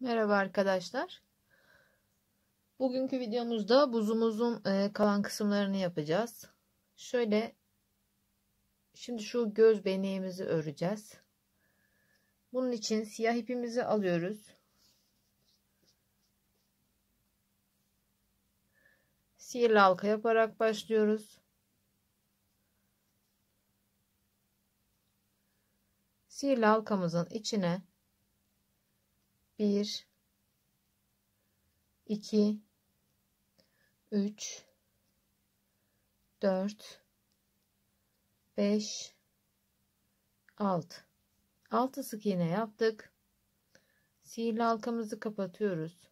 Merhaba arkadaşlar. Bugünkü videomuzda buzumuzun kalan kısımlarını yapacağız. Şimdi şu göz beneğimizi öreceğiz. Bunun için siyah ipimizi alıyoruz. Sihirli halka yaparak başlıyoruz. Sihirli halkamızın içine 1 2 3 4 5 6 sık iğne yaptık. Sihirli halkamızı kapatıyoruz.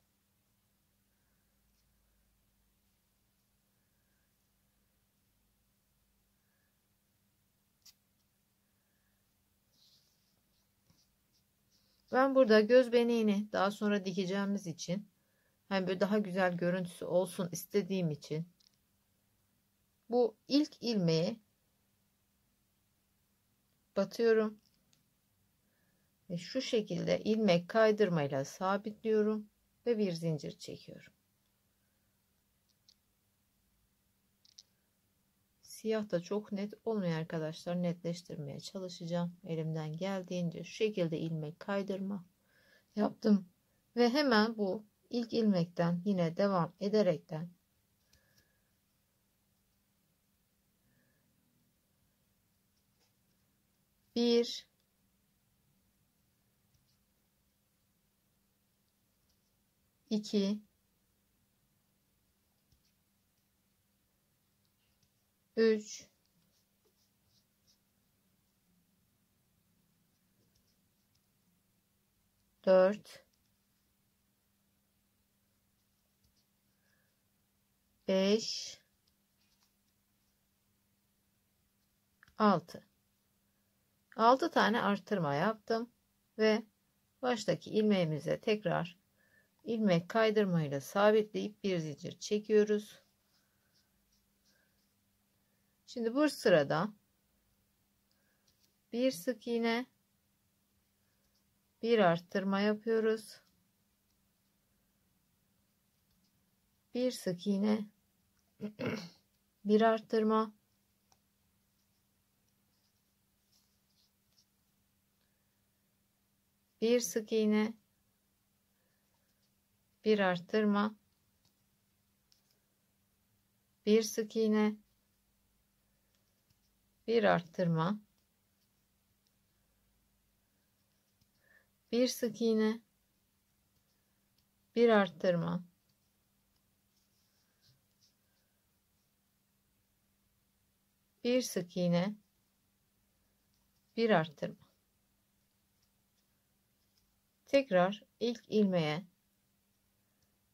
Ben burada göz beneğini daha sonra dikeceğimiz için, hani böyle daha güzel görüntüsü olsun istediğim için bu ilk ilmeği batıyorum ve şu şekilde ilmek kaydırmayla sabitliyorum ve bir zincir çekiyorum. Siyah da çok net olmuyor arkadaşlar, netleştirmeye çalışacağım elimden geldiğince. Şu şekilde ilmek kaydırma yaptım ve hemen bu ilk ilmekten yine devam ederekten bir 2 3 4 5 6 tane artırma yaptım ve baştaki ilmeğimize tekrar ilmek kaydırmayla sabitleyip bir zincir çekiyoruz. Şimdi bu sırada bir sık iğne, bir artırma yapıyoruz. Bir sık iğne, bir artırma, bir sık iğne, bir artırma, bir sık iğne, bir artırma, bir sık iğne, bir artırma, bir sık iğne, bir artırma. Tekrar ilk ilmeğe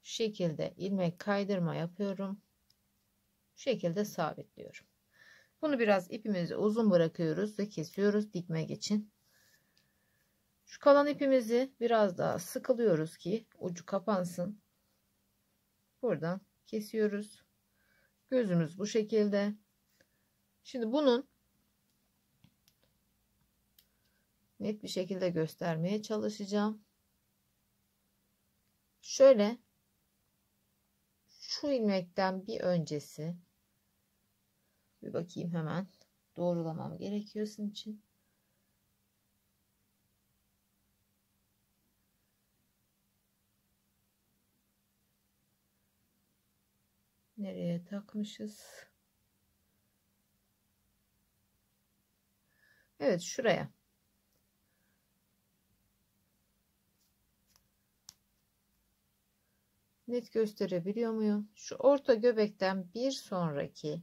şu şekilde ilmek kaydırma yapıyorum. Şu şekilde sabitliyorum. Bunu biraz ipimizi uzun bırakıyoruz ve kesiyoruz dikmek için. Şu kalan ipimizi biraz daha sıkılıyoruz ki ucu kapansın. Buradan kesiyoruz. Gözümüz bu şekilde. Şimdi bunun net bir şekilde göstermeye çalışacağım. Şöyle şu ilmekten bir öncesi, bir bakayım, hemen doğrulamam gerekiyor sizin için. Nereye takmışız? Evet, şuraya. Net gösterebiliyor muyum? Şu orta göbekten bir sonraki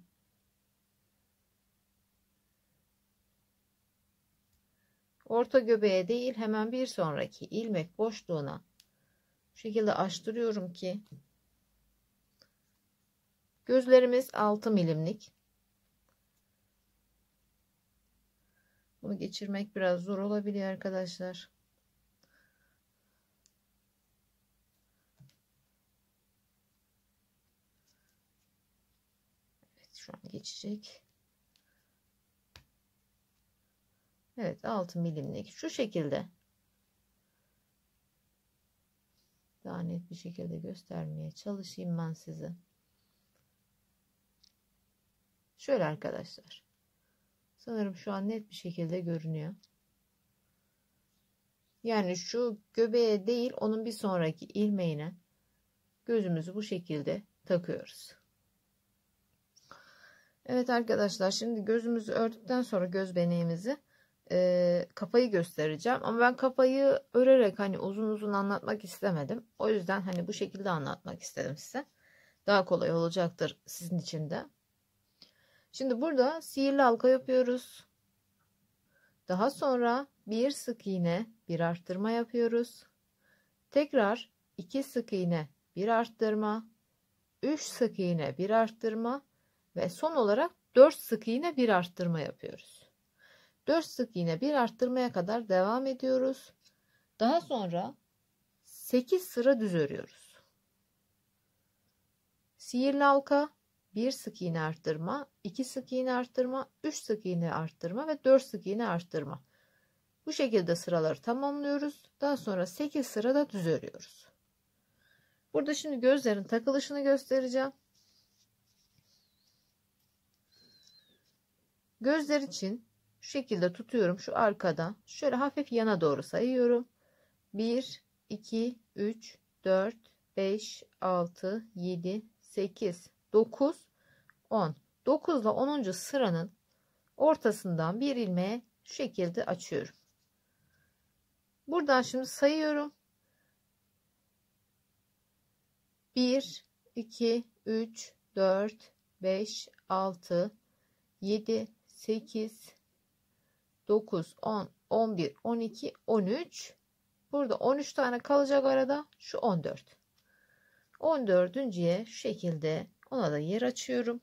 orta göbeğe değil, hemen bir sonraki ilmek boşluğuna bu şekilde açtırıyorum ki gözlerimiz 6 milimlik. Bunu geçirmek biraz zor olabiliyor arkadaşlar. Evet, şu an geçecek. Evet, 6 milimlik şu şekilde Daha net bir şekilde göstermeye çalışayım ben size. Şöyle arkadaşlar. Sanırım şu an net bir şekilde görünüyor. Yani şu göbeğe değil, onun bir sonraki ilmeğine gözümüzü bu şekilde takıyoruz. Evet arkadaşlar, şimdi gözümüzü ördükten sonra göz beneğimizi kafayı göstereceğim. Ama ben kafayı örerek hani uzun uzun anlatmak istemedim. O yüzden hani bu şekilde anlatmak istedim size. Daha kolay olacaktır sizin için de. Şimdi burada sihirli halka yapıyoruz. Daha sonra bir sık iğne, bir arttırma yapıyoruz. Tekrar 2 sık iğne, bir arttırma, 3 sık iğne, bir arttırma ve son olarak 4 sık iğne, bir arttırma yapıyoruz. 4 sık iğne, bir arttırmaya kadar devam ediyoruz. Daha sonra 8 sıra düz örüyoruz. Sihirli halka, 1 sık iğne arttırma, 2 sık iğne arttırma, 3 sık iğne arttırma ve 4 sık iğne arttırma. Bu şekilde sıraları tamamlıyoruz. Daha sonra 8 sırada düz örüyoruz. Burada şimdi gözlerin takılışını göstereceğim. Gözler için şu şekilde tutuyorum. Şu arkada şöyle hafif yana doğru sayıyorum. 1, 2, 3, 4, 5, 6, 7, 8, 9, 10. 9 ile 10. sıranın ortasından bir ilmeğe şu şekilde açıyorum. Buradan şimdi sayıyorum. 1, 2, 3, 4, 5, 6, 7, 8, 9, 10, 11, 12, 13. Burada 13 tane kalacak arada. Şu 14. 14.'ye şu şekilde ona da yer açıyorum.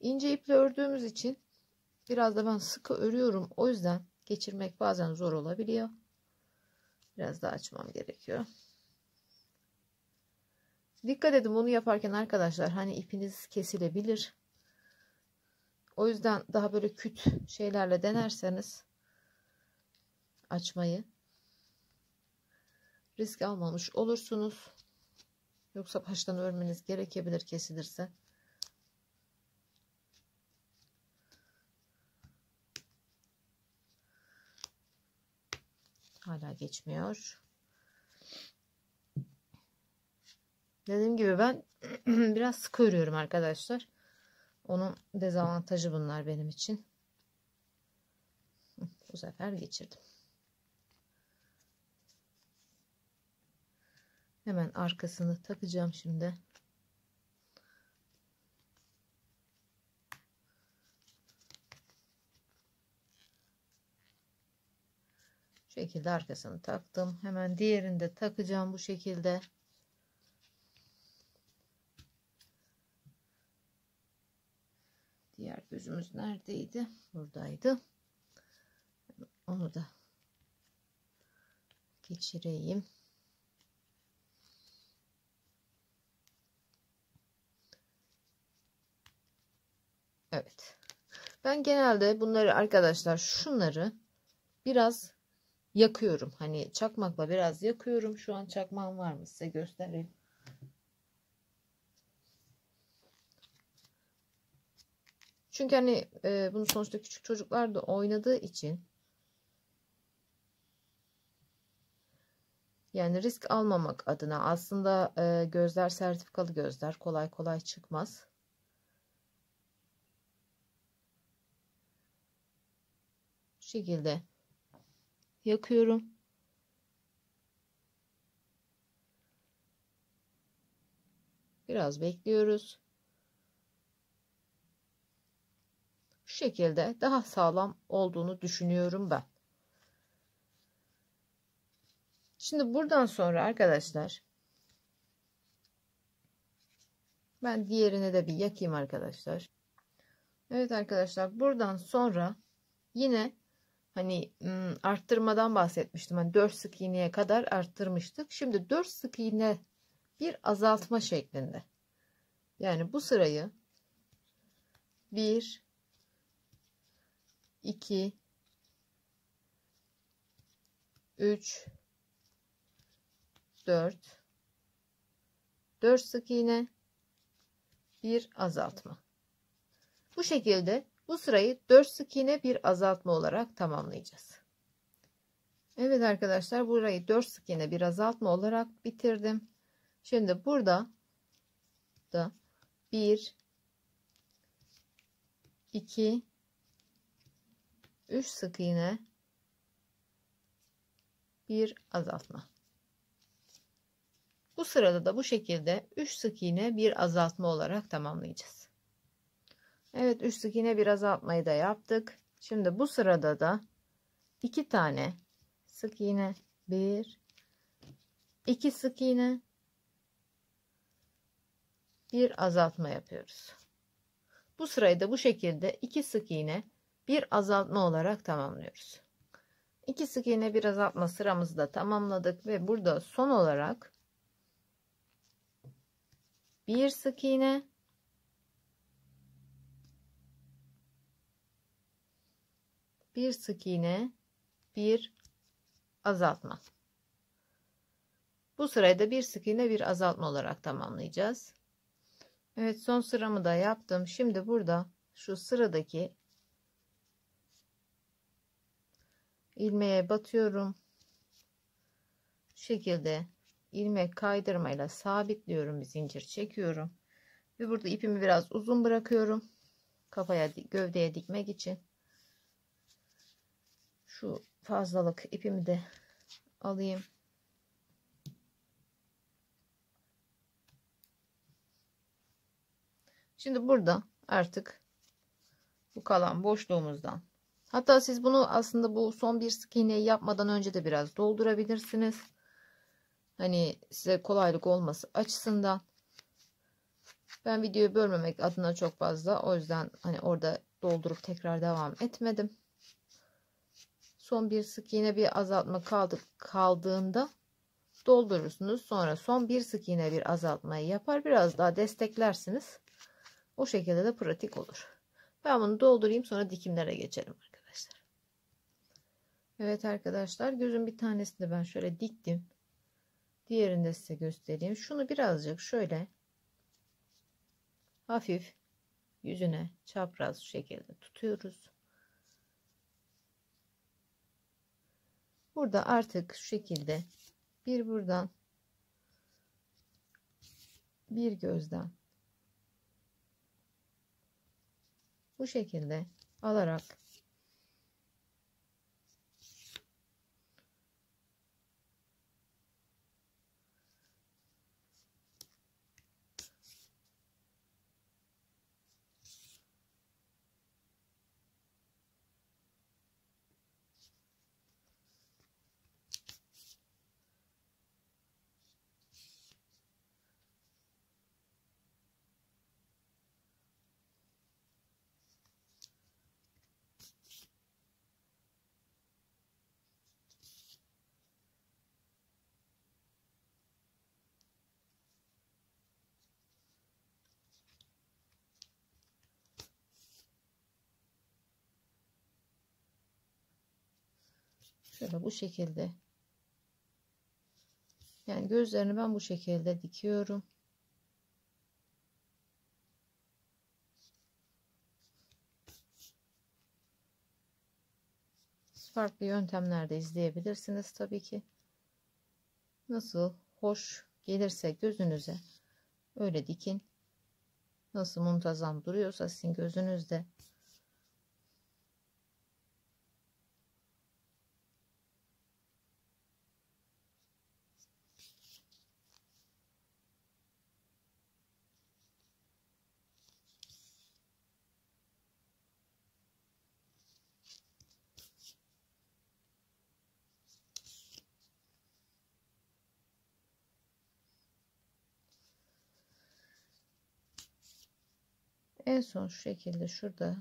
İnce iple ördüğümüz için biraz da ben sıkı örüyorum. O yüzden geçirmek bazen zor olabiliyor. Biraz daha açmam gerekiyor. Dikkat edin bunu yaparken arkadaşlar, hani ipiniz kesilebilir. O yüzden daha böyle küt şeylerle denerseniz açmayı risk almamış olursunuz. Yoksa baştan örmeniz gerekebilir kesilirse. Hala geçmiyor. Dediğim gibi ben biraz sık örüyorum arkadaşlar. Onun dezavantajı bunlar benim için. Bu sefer geçirdim. Hemen arkasını takacağım şimdi. Şu şekilde arkasını taktım. Hemen diğerini de takacağım bu şekilde. Diğer gözümüz neredeydi? Buradaydı. Onu da geçireyim. Evet. Ben genelde bunları arkadaşlar, şunları biraz yakıyorum. Hani çakmakla biraz yakıyorum. Şu an çakmağım var mı size göstereyim. Çünkü hani bunu sonuçta küçük çocuklar da oynadığı için, yani risk almamak adına, aslında gözler sertifikalı gözler, kolay kolay çıkmaz. Bu şekilde yakıyorum. Biraz bekliyoruz. Şu şekilde daha sağlam olduğunu düşünüyorum ben. Şimdi buradan sonra arkadaşlar, ben diğerine de bir yakayım arkadaşlar. Evet arkadaşlar, buradan sonra yine hani arttırmadan bahsetmiştim. Hani 4 sık iğneye kadar arttırmıştık. Şimdi 4 sık iğne bir azaltma şeklinde. Yani bu sırayı 1 2 3 4 4 sık iğne, bir azaltma. Bu şekilde bu sırayı 4 sık iğne bir azaltma olarak tamamlayacağız. Evet arkadaşlar, burayı 4 sık iğne bir azaltma olarak bitirdim. Şimdi burada da 1 2 3 sık iğne, bir azaltma. Bu sırada da bu şekilde 3 sık iğne bir azaltma olarak tamamlayacağız. Evet, 3 sık iğne bir azaltmayı da yaptık. Şimdi bu sırada da 2 tane sık iğne, 1 2 sık iğne, bir azaltma yapıyoruz. Bu sırayı da bu şekilde 2 sık iğne bir azaltma olarak tamamlıyoruz. 2 sık iğne bir azaltma sıramızı da tamamladık ve burada son olarak 1 sık iğne, 1 sık iğne, bir azaltma. Bu sırayı da 1 sık iğne bir azaltma olarak tamamlayacağız. Evet, son sıramı da yaptım. Şimdi burada şu sıradaki ilmeğe batıyorum. Şu şekilde ilmek kaydırmayla sabitliyorum, bir zincir çekiyorum ve burada ipimi biraz uzun bırakıyorum kafaya, gövdeye dikmek için. Şu fazlalık ipimi de alayım. Şimdi burada artık bu kalan boşluğumuzdan, hatta siz bunu aslında bu son bir sık iğneyi yapmadan önce de biraz doldurabilirsiniz. Hani size kolaylık olması açısından. Ben videoyu bölmemek adına çok fazla, o yüzden hani orada doldurup tekrar devam etmedim. Son bir sık iğne bir azaltma kaldığında doldurursunuz. Sonra son bir sık iğne bir azaltmayı yapar, biraz daha desteklersiniz. O şekilde de pratik olur. Ben bunu doldurayım, sonra dikimlere geçelim arkadaşlar. Evet arkadaşlar, gözün bir tanesini ben şöyle diktim. Diğerini de size göstereyim. Şunu birazcık şöyle hafif yüzüne çapraz şu şekilde tutuyoruz. Burada artık şu şekilde bir buradan bir gözden bu şekilde alarak şöyle bu şekilde, yani gözlerini ben bu şekilde dikiyorum. Farklı yöntemlerde izleyebilirsiniz tabii ki. Nasıl hoş gelirse gözünüze öyle dikin. Nasıl muntazam duruyorsa sizin gözünüzde. En son şu şekilde şurada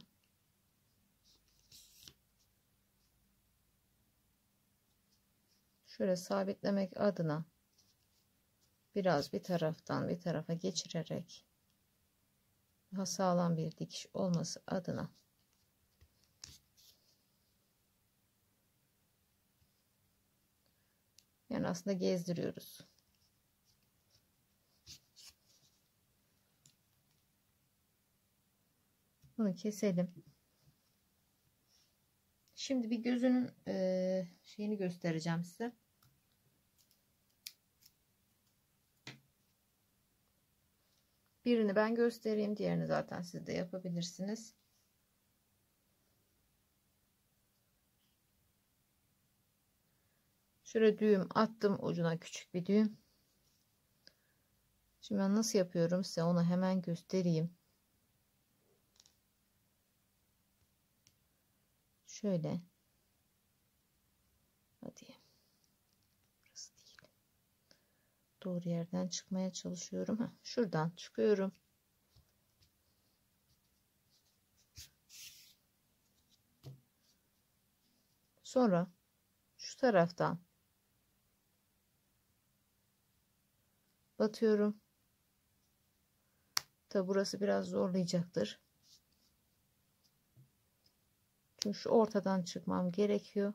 şöyle sabitlemek adına biraz bir taraftan bir tarafa geçirerek daha sağlam bir dikiş olması adına yani aslında gezdiriyoruz. Bunu keselim. Şimdi bir gözünün şeyini göstereceğim size. Birini ben göstereyim. Diğerini zaten siz de yapabilirsiniz. Şöyle düğüm attım. Ucuna küçük bir düğüm. Şimdi ben nasıl yapıyorum size onu hemen göstereyim. Şöyle. Hadi. Burası değil. Doğru yerden çıkmaya çalışıyorum. Heh, şuradan çıkıyorum. Sonra şu taraftan batıyorum. Tabi burası biraz zorlayacaktır. Çünkü şu ortadan çıkmam gerekiyor.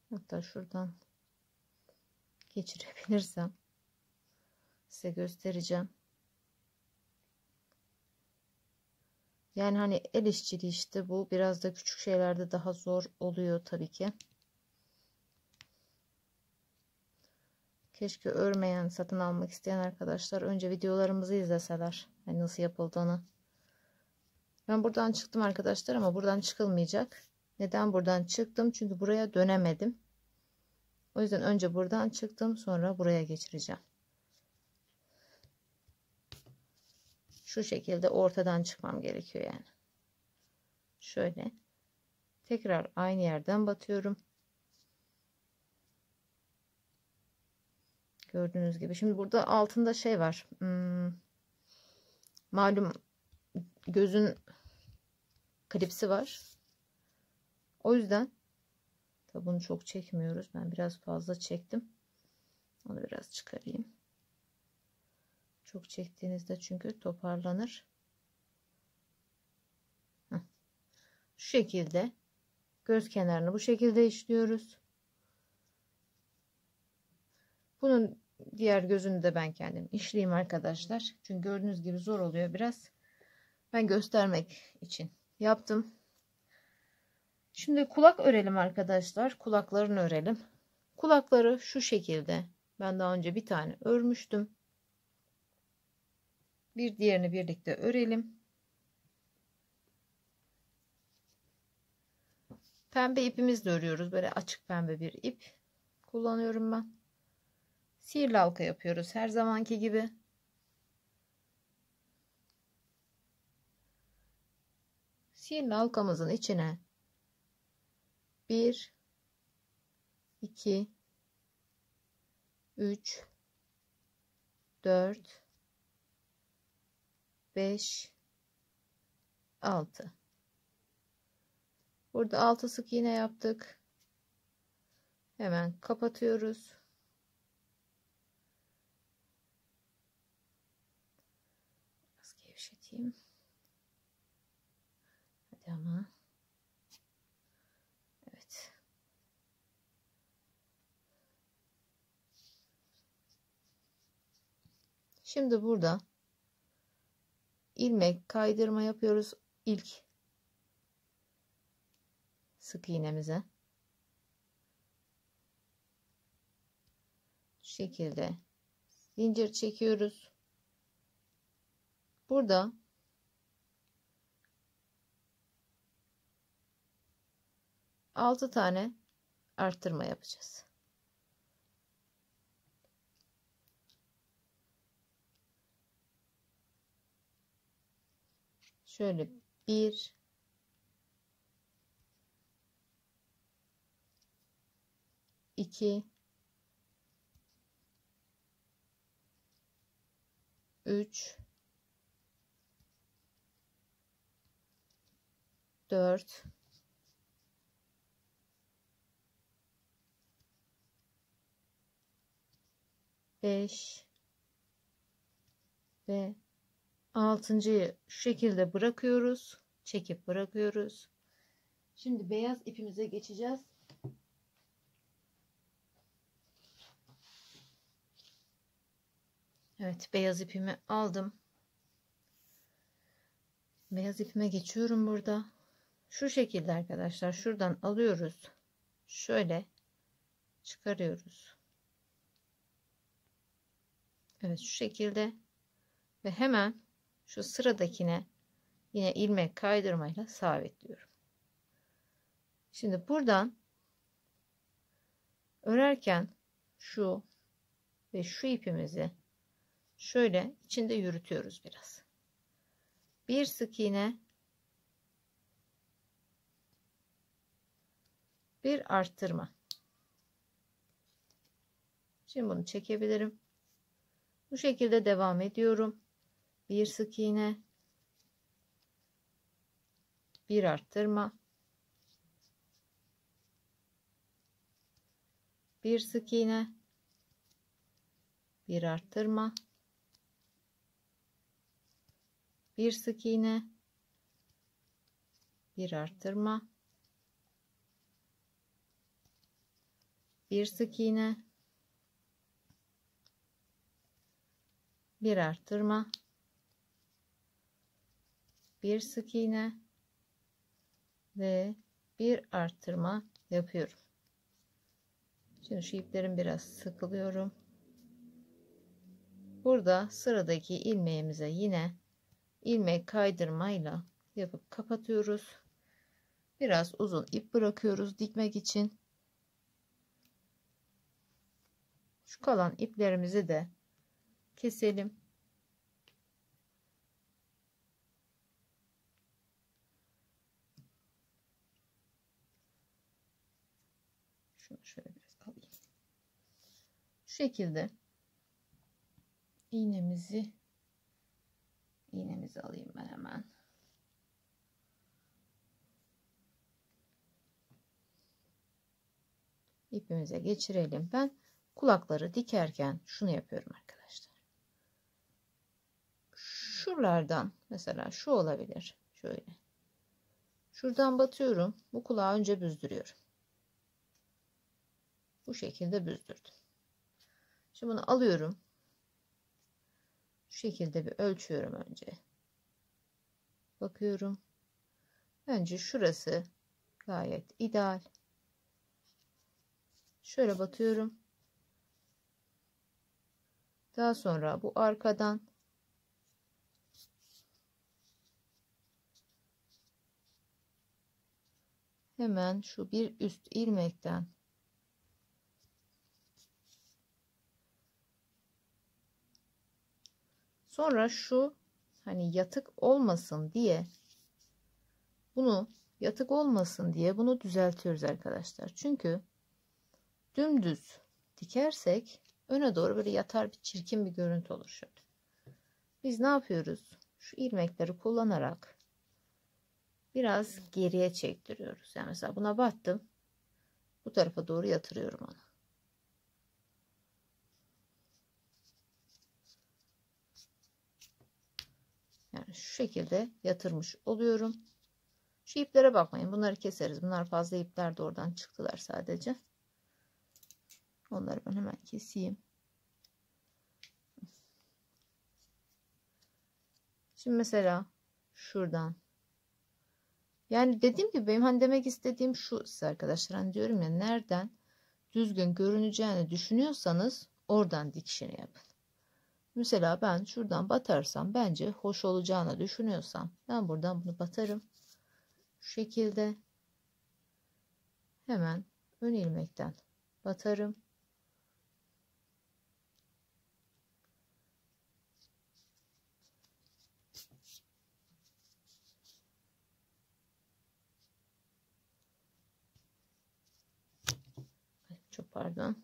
Hatta şuradan geçirebilirsem size göstereceğim. Yani hani el işçiliği işte bu. Biraz da küçük şeylerde daha zor oluyor tabii ki. Keşke örmeyen, satın almak isteyen arkadaşlar önce videolarımızı izleseler. Yani nasıl yapıldığını. Ben buradan çıktım arkadaşlar ama buradan çıkılmayacak. Neden buradan çıktım? Çünkü buraya dönemedim. O yüzden önce buradan çıktım, sonra buraya geçireceğim. Şu şekilde ortadan çıkmam gerekiyor yani. Şöyle. Tekrar aynı yerden batıyorum. Gördüğünüz gibi. Şimdi burada altında şey var. Malum gözün klipsi var. O yüzden tabi bunu çok çekmiyoruz. Ben biraz fazla çektim. Onu biraz çıkarayım. Çok çektiğinizde çünkü toparlanır. Heh. Şu şekilde göz kenarını bu şekilde işliyoruz. Bunun diğer gözünü de ben kendim işleyeyim arkadaşlar. Çünkü gördüğünüz gibi zor oluyor biraz. Ben göstermek için yaptım. Şimdi kulak örelim arkadaşlar. Kulaklarını örelim. Kulakları şu şekilde. Ben daha önce bir tane örmüştüm. Bir diğerini birlikte örelim. Pembe ipimizle örüyoruz. Böyle açık pembe bir ip kullanıyorum ben. Sihirli halka yapıyoruz her zamanki gibi. Sihirli halkamızın içine 1 2 3 4 5 6. Burada 6 sık iğne yaptık. Hemen kapatıyoruz. Biraz gevşeteyim. Hadi ama. Evet. Şimdi burada ilmek kaydırma yapıyoruz ilk sık iğnemize. Şu şekilde zincir çekiyoruz. Burada altı tane arttırma yapacağız. Şöyle 1 2 3 4 5 Ve altıncıyı şu şekilde bırakıyoruz. Çekip bırakıyoruz. Şimdi beyaz ipimize geçeceğiz. Evet, beyaz ipimi aldım. Beyaz ipime geçiyorum burada. Şu şekilde arkadaşlar, şuradan alıyoruz. Şöyle çıkarıyoruz. Evet, şu şekilde ve hemen şu sıradakine yine ilmek kaydırmayla sabitliyorum. Şimdi buradan örerken şu ve şu ipimizi şöyle içinde yürütüyoruz biraz. Bir sık iğne, bir arttırma. Şimdi bunu çekebilirim. Bu şekilde devam ediyorum. Bir sık iğne, bir arttırma, bir sık iğne, bir arttırma, bir sık iğne, bir arttırma, bir sık iğne, bir arttırma, bir sık iğne ve bir arttırma yapıyorum. Şimdi şu iplerim biraz sıkılıyorum. Burada sıradaki ilmeğimize yine ilmek kaydırmayla yapıp kapatıyoruz. Biraz uzun ip bırakıyoruz dikmek için. Şu kalan iplerimizi de keselim. Şunu şöyle biraz alayım. Şu şekilde iğnemizi alayım ben hemen. İpimize geçirelim. Ben kulakları dikerken şunu yapıyorum arkadaşlar. Şuralardan mesela şu olabilir. Şöyle. Şuradan batıyorum. Bu kulağı önce büzdürüyorum. Bu şekilde büzdürdüm. Şimdi bunu alıyorum. Şu şekilde bir ölçüyorum önce. Bakıyorum. Bence şurası gayet ideal. Şöyle batıyorum. Daha sonra bu arkadan hemen şu bir üst ilmekten sonra şu hani yatık olmasın diye bunu düzeltiyoruz arkadaşlar. Çünkü dümdüz dikersek öne doğru böyle yatar bir çirkin bir görüntü olur şöyle. Biz ne yapıyoruz? Şu ilmekleri kullanarak biraz geriye çektiriyoruz. Yani mesela buna battım. Bu tarafa doğru yatırıyorum onu. Yani şu şekilde yatırmış oluyorum. Şu iplere bakmayın. Bunları keseriz. Bunlar fazla ipler de oradan çıktılar sadece. Onları ben hemen keseyim. Şimdi mesela şuradan. Yani dediğim gibi benim hani demek istediğim şu size arkadaşlar. Hani diyorum ya, nereden düzgün görüneceğini düşünüyorsanız oradan dikişini yapın. Mesela ben şuradan batarsam bence hoş olacağını düşünüyorsam ben buradan bunu batarım. Şu şekilde hemen ön ilmekten batarım. Çok pardon.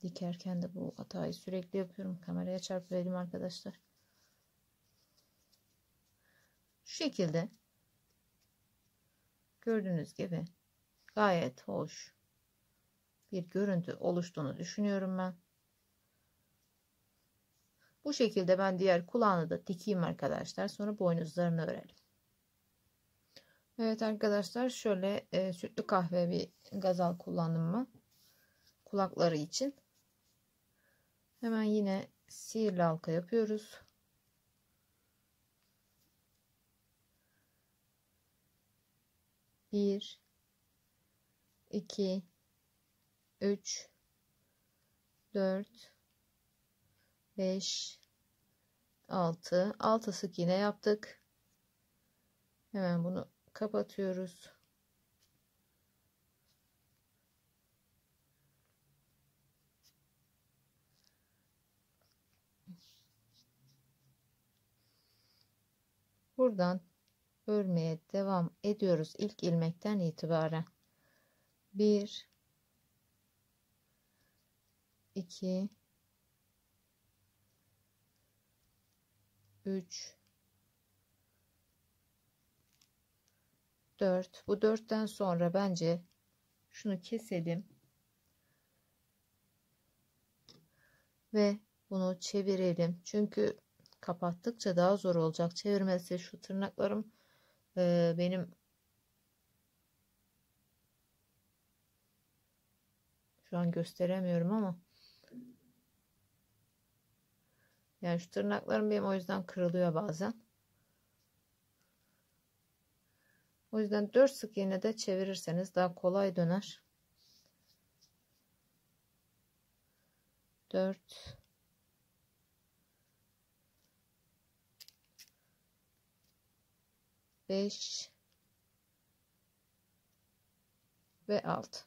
Dikerken de bu hatayı sürekli yapıyorum. Kameraya çarpıverdim arkadaşlar. Şu şekilde gördüğünüz gibi gayet hoş bir görüntü oluştuğunu düşünüyorum ben. Bu şekilde ben diğer kulağını da dikeyim arkadaşlar. Sonra boynuzlarını örelim. Evet arkadaşlar, şöyle sütlü kahve bir gazal kullandım ben kulakları için. Hemen yine sihirli halka yapıyoruz. Bir, iki, üç, dört, 5, 6 sık iğne yaptık. Hemen bunu kapatıyoruz. Buradan örmeye devam ediyoruz ilk ilmekten itibaren. 1, 2, 3, 4. Bu 4'ten sonra bence şunu keselim ve bunu çevirelim. Çünkü kapattıkça daha zor olacak çevirmesi. Şu tırnaklarım benim şu an gösteremiyorum ama yani şu tırnaklarım benim o yüzden kırılıyor bazen. O yüzden 4 sık iğne de çevirirseniz daha kolay döner. 4, 5 ve 6.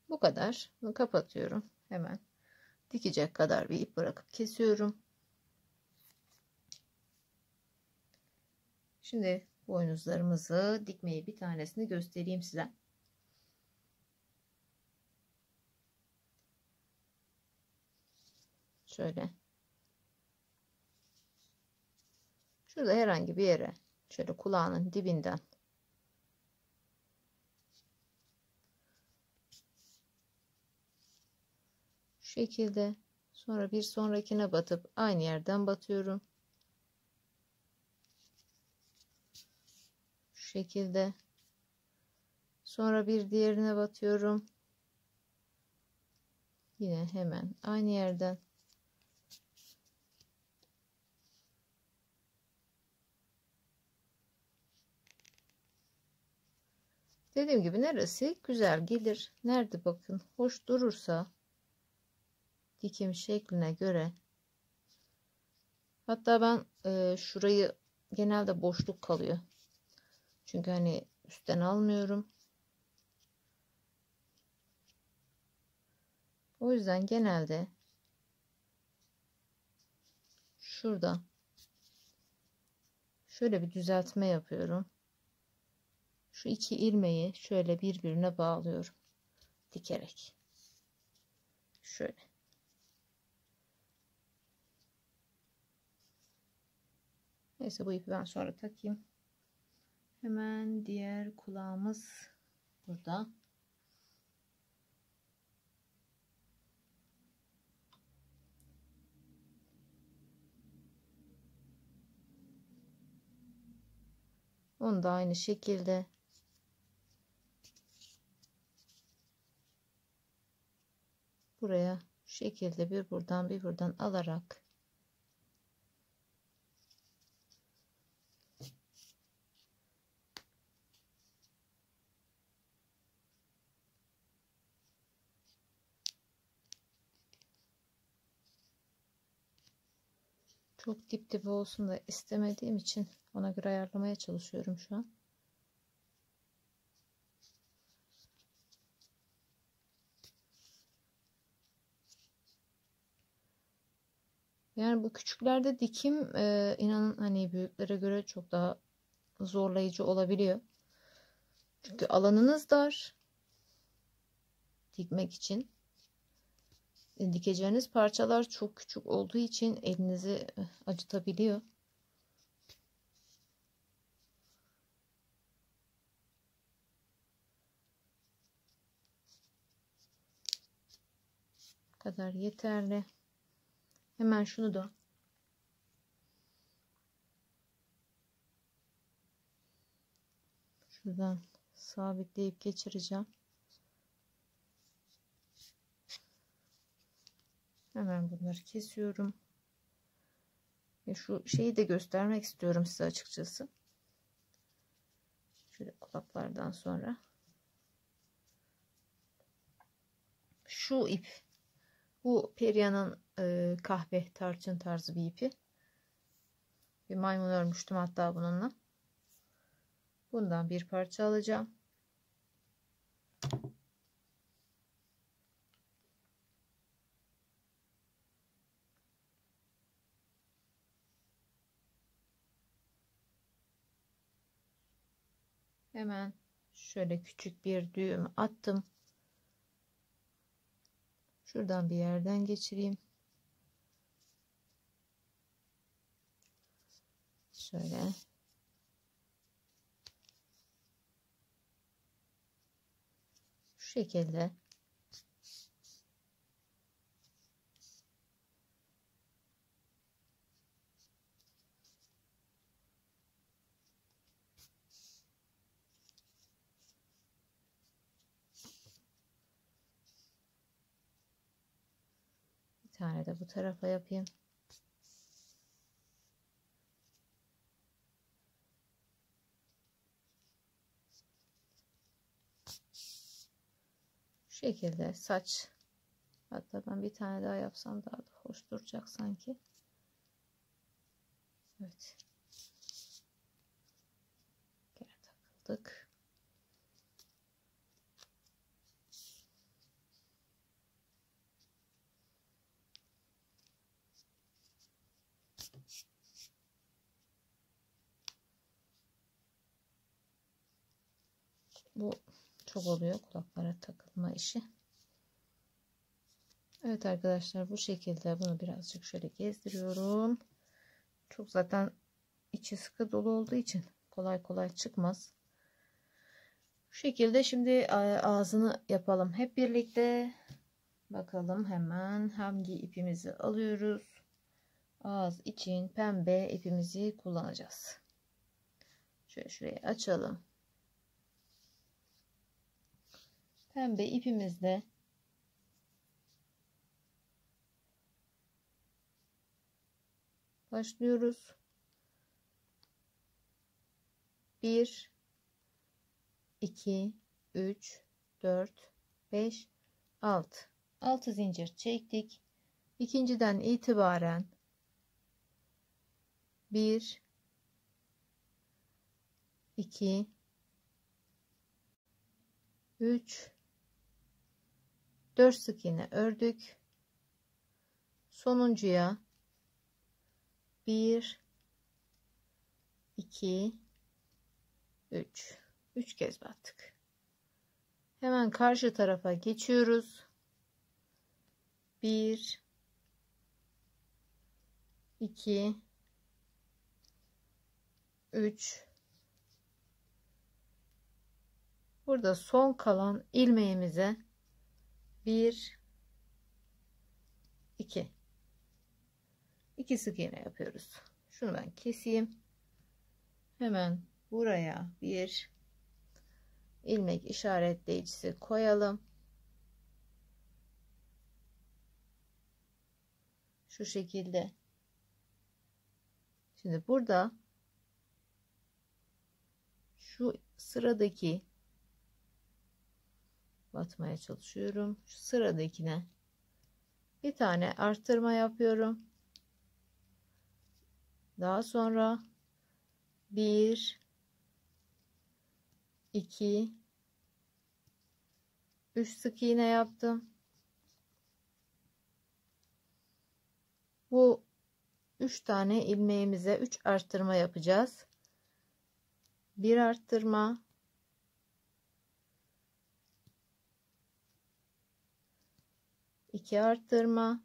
Bu kadar. Bunu kapatıyorum. Hemen dikecek kadar bir ip bırakıp kesiyorum. Şimdi boynuzlarımızı dikmeyi bir tanesini göstereyim size. Şöyle. Şurada herhangi bir yere şöyle kulağının dibinden şu şekilde, sonra bir sonrakine batıp aynı yerden batıyorum. Şu şekilde. Sonra bir diğerine batıyorum. Yine hemen aynı yerden. Dediğim gibi neresi güzel gelir, nerede bakın hoş durursa dikim şekline göre. Hatta ben şurayı genelde boşluk kalıyor. Çünkü hani üstten almıyorum. O yüzden genelde şurada şöyle bir düzeltme yapıyorum. Şu iki ilmeği şöyle birbirine bağlıyorum dikerek. Şöyle. Neyse, bu ipi ben sonra takayım. Hemen diğer kulağımız burada. Onu da aynı şekilde buraya şu şekilde bir buradan bir buradan alarak çok dip dibe olsun da istemediğim için ona göre ayarlamaya çalışıyorum şu an. Yani bu küçüklerde dikim inanın hani büyüklere göre çok daha zorlayıcı olabiliyor. Çünkü alanınız dar dikmek için. Dikeceğiniz parçalar çok küçük olduğu için elinizi acıtabiliyor. Bu kadar yeterli. Hemen şunu da şuradan sabitleyip geçireceğim. Hemen bunları kesiyorum. Ve şu şeyi de göstermek istiyorum size açıkçası. Şöyle kulaklardan sonra. Şu ip. Bu Peria'nın kahve tarçın tarzı bir ipi. Bir maymun örmüştüm hatta bununla. Bundan bir parça alacağım. Hemen şöyle küçük bir düğüm attım. Şuradan bir yerden geçireyim. Şöyle. Şu şekilde. Bir tane de bu tarafa yapayım. Şu şekilde saç. Hatta ben bir tane daha yapsam daha da hoş duracak sanki. Evet. Gene takıldık. Bu çok oluyor kulaklara takılma işi. Evet arkadaşlar, bu şekilde bunu birazcık şöyle gezdiriyorum. Çok zaten içi sıkı dolu olduğu için kolay kolay çıkmaz. Bu şekilde şimdi ağzını yapalım hep birlikte. Bakalım hemen hangi ipimizi alıyoruz. Ağız için pembe ipimizi kullanacağız. Şöyle şurayı açalım. Pembe ipimizle başlıyoruz. 1 2 3 4 5 6 zincir çektik. İkinciden itibaren 1 2 3 4 sık iğne ördük. Sonuncuya 1 2 3 kez battık. Hemen karşı tarafa geçiyoruz. 1 2 3 burada son kalan ilmeğimize 1 2 sık iğne yapıyoruz. Şunu ben keseyim. Hemen buraya bir ilmek işaretleyicisi koyalım. Şu şekilde. Şimdi burada şu sıradaki batmaya çalışıyorum. Şu sıradakine bir tane arttırma yapıyorum. Daha sonra 1 2 3 sık iğne yaptım. Bu 3 tane ilmeğimize 3 arttırma yapacağız. Bir arttırma, 2 arttırma,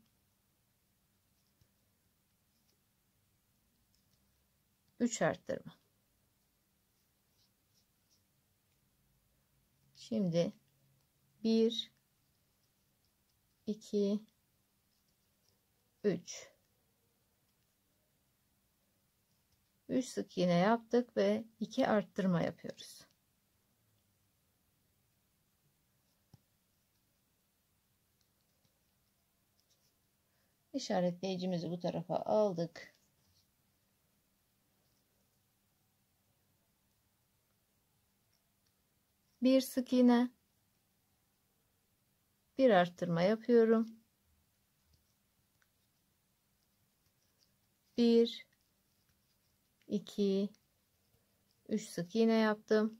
3 arttırma. Şimdi 1 2 3 3 sık iğne yaptık ve 2 arttırma yapıyoruz. İşaretleyicimizi bu tarafa aldık. Bir sık iğne, bir arttırma yapıyorum. 1 2 3 sık iğne yaptım.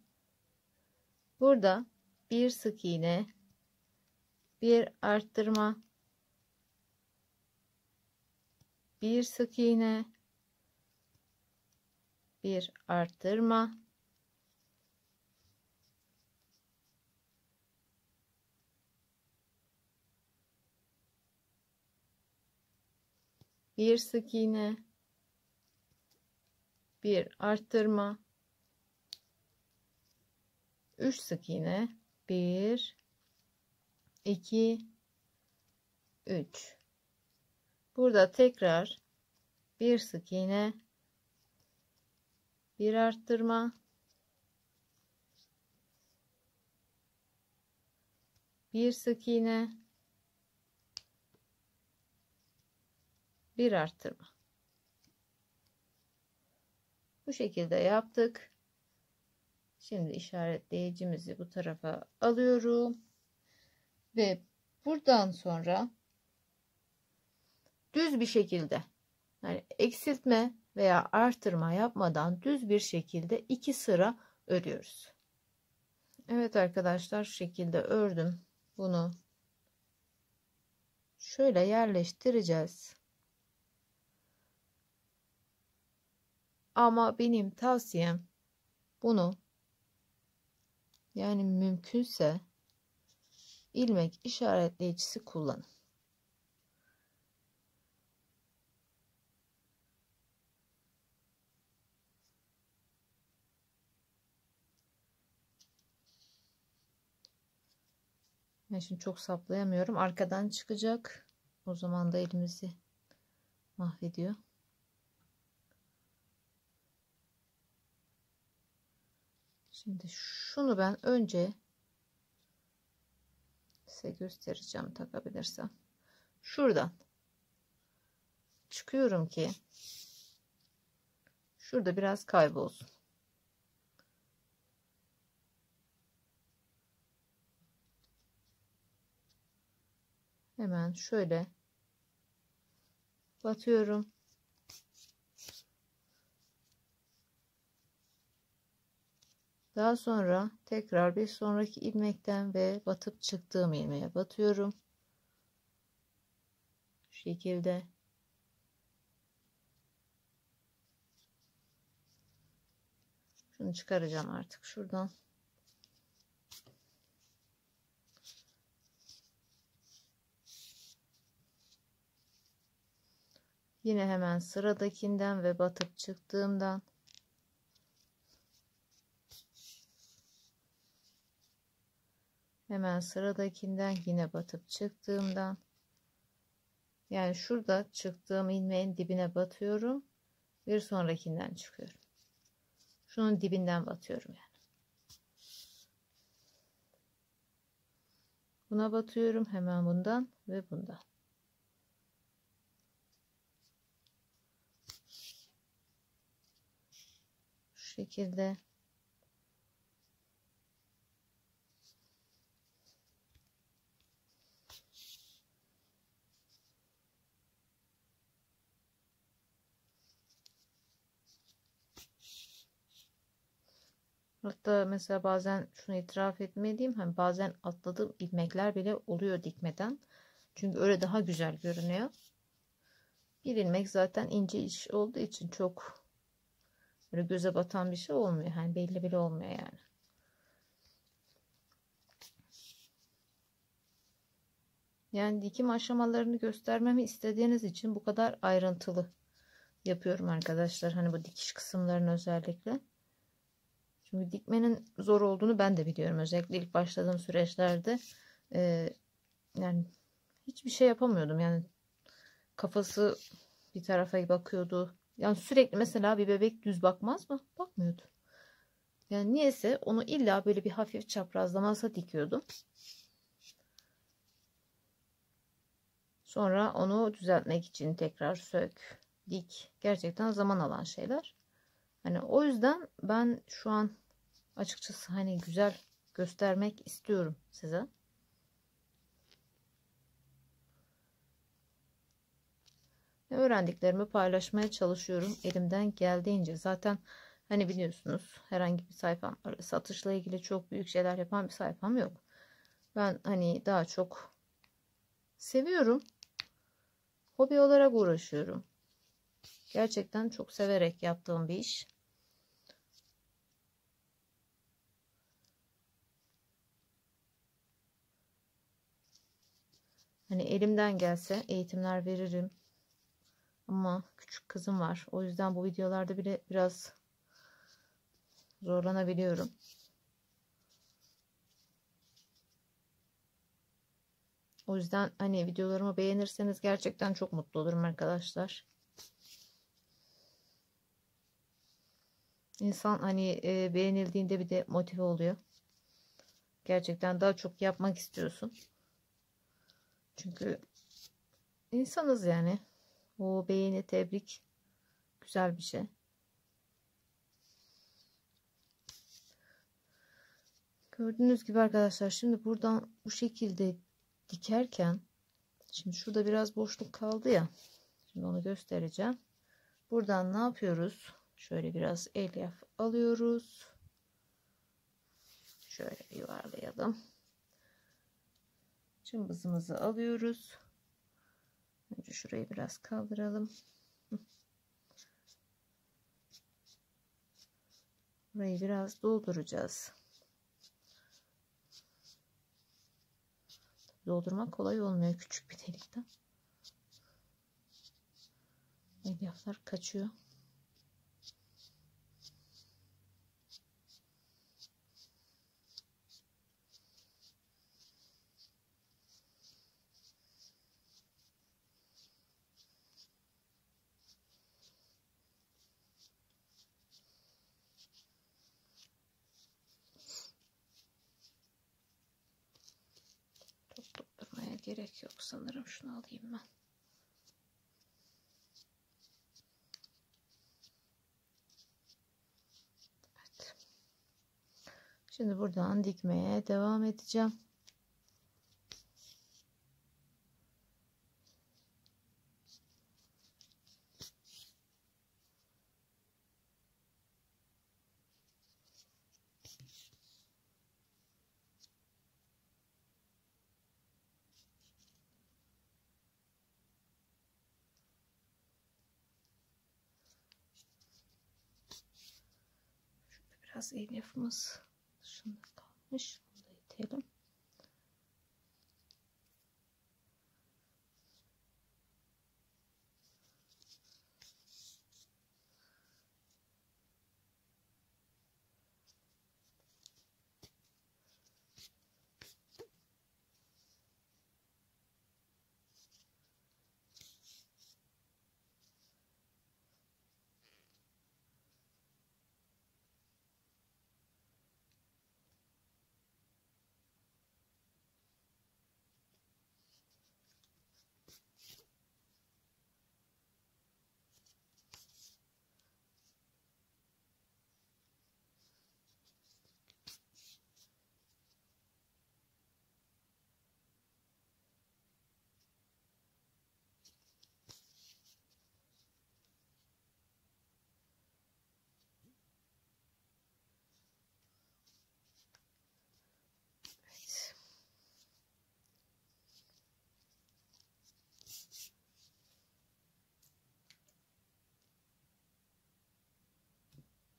Burada bir sık iğne, bir arttırma, bir sık iğne, bir arttırma, bir sık iğne, bir arttırma, 3 sık iğne, 1 2 3. Burada tekrar bir sık iğne, bir arttırma, bir sık iğne, bir arttırma. Bu şekilde yaptık. Şimdi işaretleyicimizi bu tarafa alıyorum ve buradan sonra düz bir şekilde, yani eksiltme veya artırma yapmadan düz bir şekilde 2 sıra örüyoruz. Evet arkadaşlar, şu şekilde ördüm. Bunu şöyle yerleştireceğiz. Ama benim tavsiyem bunu, yani mümkünse ilmek işaretleyicisi kullanın. Ben şimdi çok saplayamıyorum. Arkadan çıkacak. O zaman da elimizi mahvediyor. Şimdi şunu ben önce size göstereceğim, takabilirsem. Şuradan çıkıyorum ki şurada biraz kaybolsun. Hemen şöyle batıyorum. Daha sonra tekrar bir sonraki ilmekten ve batıp çıktığım ilmeğe batıyorum. Şu şekilde. Şunu çıkaracağım artık şuradan. Yine hemen sıradakinden ve batıp çıktığımdan hemen sıradakinden yine batıp çıktığımdan, yani şurada çıktığım ilmeğin dibine batıyorum, bir sonrakinden çıkıyorum. Şunun dibinden batıyorum yani. Buna batıyorum hemen, bundan ve bundan. Şu şekilde. Hatta mesela bazen şunu itiraf etmeliyim, hani bazen atladığım ilmekler bile oluyor dikmeden. Çünkü öyle daha güzel görünüyor. Bir ilmek zaten ince iş olduğu için çok böyle göze batan bir şey olmuyor. Hani belli bile olmuyor yani. Yani dikim aşamalarını göstermemi istediğiniz için bu kadar ayrıntılı yapıyorum arkadaşlar. Hani bu dikiş kısımlarını özellikle. Çünkü dikmenin zor olduğunu ben de biliyorum. Özellikle ilk başladığım süreçlerde yani hiçbir şey yapamıyordum. Yani kafası bir tarafa bakıyordu. Yani sürekli mesela bir bebek düz bakmaz mı? Bakmıyordu. Yani niyeyse onu illa böyle bir hafif çaprazlamasa dikiyordum. Sonra onu düzeltmek için tekrar sök, dik. Gerçekten zaman alan şeyler. Hani o yüzden ben şu an açıkçası hani güzel göstermek istiyorum size. Öğrendiklerimi paylaşmaya çalışıyorum elimden geldiğince. Zaten hani biliyorsunuz herhangi bir sayfam, satışla ilgili çok büyük şeyler yapan bir sayfam yok. Ben hani daha çok seviyorum. Hobi olarak uğraşıyorum. Gerçekten çok severek yaptığım bir iş. Hani elimden gelse eğitimler veririm. Ama küçük kızım var. O yüzden bu videolarda bile biraz zorlanabiliyorum. O yüzden hani videolarımı beğenirseniz gerçekten çok mutlu olurum arkadaşlar. İnsan hani beğenildiğinde bir de motive oluyor. Gerçekten daha çok yapmak istiyorsun. Çünkü insanız yani. O beğeni, tebrik güzel bir şey. Gördüğünüz gibi arkadaşlar şimdi buradan bu şekilde dikerken şimdi şurada biraz boşluk kaldı ya. Şimdi onu göstereceğim. Buradan ne yapıyoruz? Şöyle biraz elyaf alıyoruz. Şöyle yuvarlayalım. Cımbızımızı alıyoruz. Önce şurayı biraz kaldıralım. Burayı biraz dolduracağız. Doldurmak kolay olmuyor küçük bir delikten. Elyaflar kaçıyor. Çok doldurmaya gerek yok sanırım. Şunu alayım ben. Evet. Şimdi buradan dikmeye devam edeceğim. Biraz elyafımız dışında kalmış. Onu da itelim. Evet.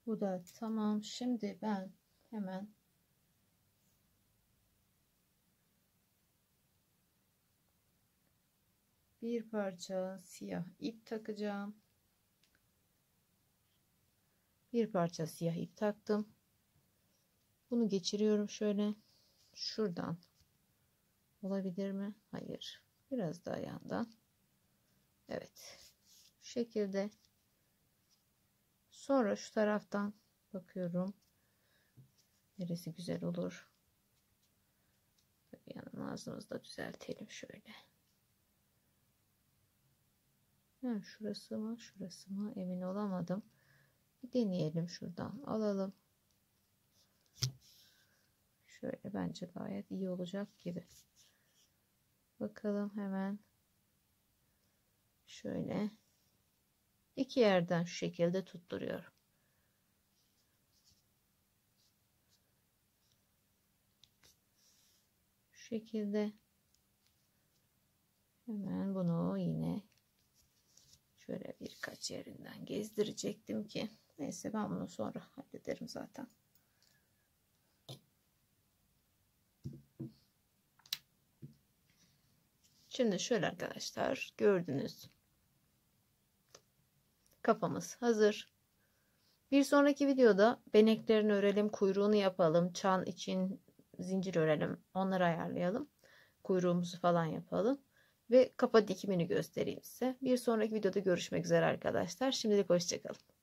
Bu da tamam. Şimdi ben hemen bir parça siyah ip takacağım. Bir parça siyah ip taktım. Bunu geçiriyorum şöyle. Şuradan. Olabilir mi? Hayır. Biraz daha yandan. Evet. Bu şekilde Sonra şu taraftan bakıyorum. Neresi güzel olur. Yanın ağzımızı da düzeltelim şöyle. Şurası mı? Şurası mı? Emin olamadım. Bir deneyelim şuradan. Alalım. Şöyle bence gayet iyi olacak gibi. Bakalım hemen. Şöyle. İki yerden şu şekilde tutturuyorum. Şu şekilde. Hemen bunu yine şöyle birkaç yerinden gezdirecektim ki. Neyse ben bunu sonra hallederim zaten. Şimdi şöyle arkadaşlar gördünüz. Kafamız hazır. Bir sonraki videoda beneklerini örelim, kuyruğunu yapalım, çan için zincir örelim, onları ayarlayalım. Kuyruğumuzu falan yapalım ve kafa dikimini göstereyim size. Bir sonraki videoda görüşmek üzere arkadaşlar. Şimdilik hoşça kalın.